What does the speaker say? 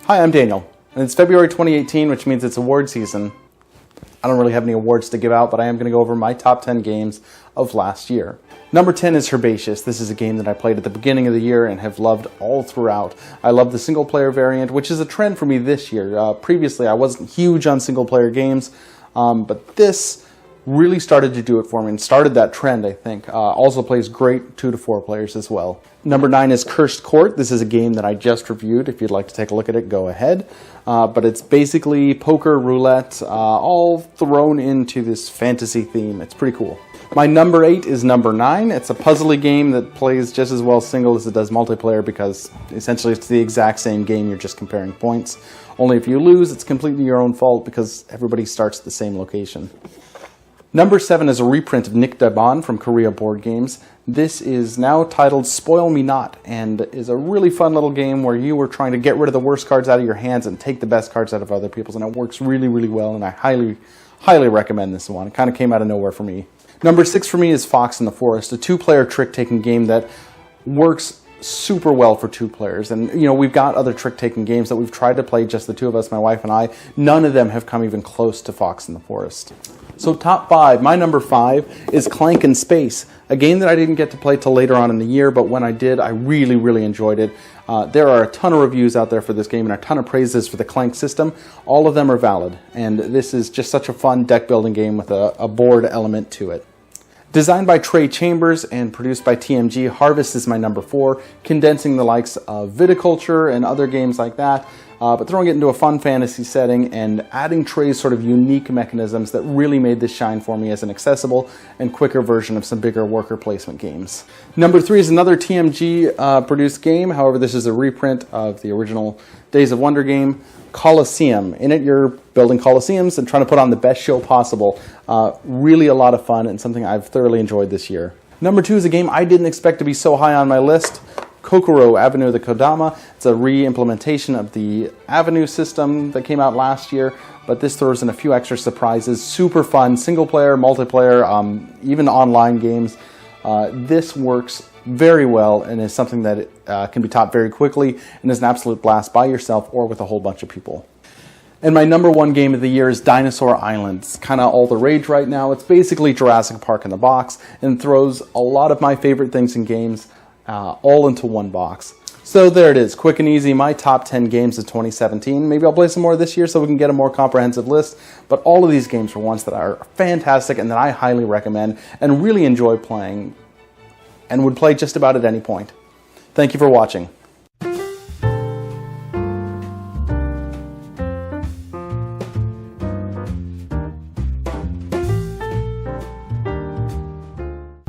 Hi, I'm Daniel, and it's February 2018, which means it's award season. I don't really have any awards to give out, but I am going to go over my top 10 games of last year. Number 10 is Herbaceous. This is a game that I played at the beginning of the year and have loved all throughout. I love the single player variant, which is a trend for me this year. Previously, I wasn't huge on single player games, but this really started to do it for me and started that trend, I think. Also plays great 2 to 4 players as well. Number 9 is Cursed Court. This is a game that I just reviewed. If you'd like to take a look at it, go ahead. But it's basically poker, roulette, all thrown into this fantasy theme. It's pretty cool. My number 8 is Number 9. It's a puzzly game that plays just as well single as it does multiplayer because essentially it's the exact same game, you're just comparing points. Only if you lose, it's completely your own fault because everybody starts at the same location. Number 7 is a reprint of Nick Dabon from Korea Board Games. This is now titled Spoil Me Not and is a really fun little game where you are trying to get rid of the worst cards out of your hands and take the best cards out of other people's, and it works really, really well, and I highly recommend this one. It kind of came out of nowhere for me. Number 6 for me is Fox in the Forest, a 2-player trick-taking game that works super well for 2 players. And you know, we've got other trick-taking games that we've tried to play, just the 2 of us, my wife and I. None of them have come even close to Fox in the Forest. So top 5, my number 5 is Clank in Space, a game that I didn't get to play till later on in the year, but when I did, I really, really enjoyed it. There are a ton of reviews out there for this game and a ton of praises for the Clank system. All of them are valid, and this is just such a fun deck building game with a board element to it. Designed by Trey Chambers and produced by TMG, Harvest is my number 4, condensing the likes of viticulture and other games like that, but throwing it into a fun fantasy setting and adding Trey's sort of unique mechanisms that really made this shine for me as an accessible and quicker version of some bigger worker placement games. Number 3 is another TMG produced game, however this is a reprint of the original Days of Wonder game, Colosseum. In it you're building Colosseums and trying to put on the best show possible. Really a lot of fun and something I've thoroughly enjoyed this year. Number 2 is a game I didn't expect to be so high on my list, Kokoro, Avenue of the Kodama. It's a re-implementation of the Avenue system that came out last year, but this throws in a few extra surprises. Super fun, single player, multiplayer, even online games. This works very well and is something that can be taught very quickly and is an absolute blast by yourself or with a whole bunch of people. And my number 1 game of the year is Dinosaur Island. It's kind of all the rage right now. It's basically Jurassic Park in the box and throws a lot of my favorite things in games all into one box. So there it is, quick and easy, my top 10 games of 2017. Maybe I'll play some more this year so we can get a more comprehensive list, but all of these games are ones that are fantastic and that I highly recommend and really enjoy playing and would play just about at any point. Thank you for watching.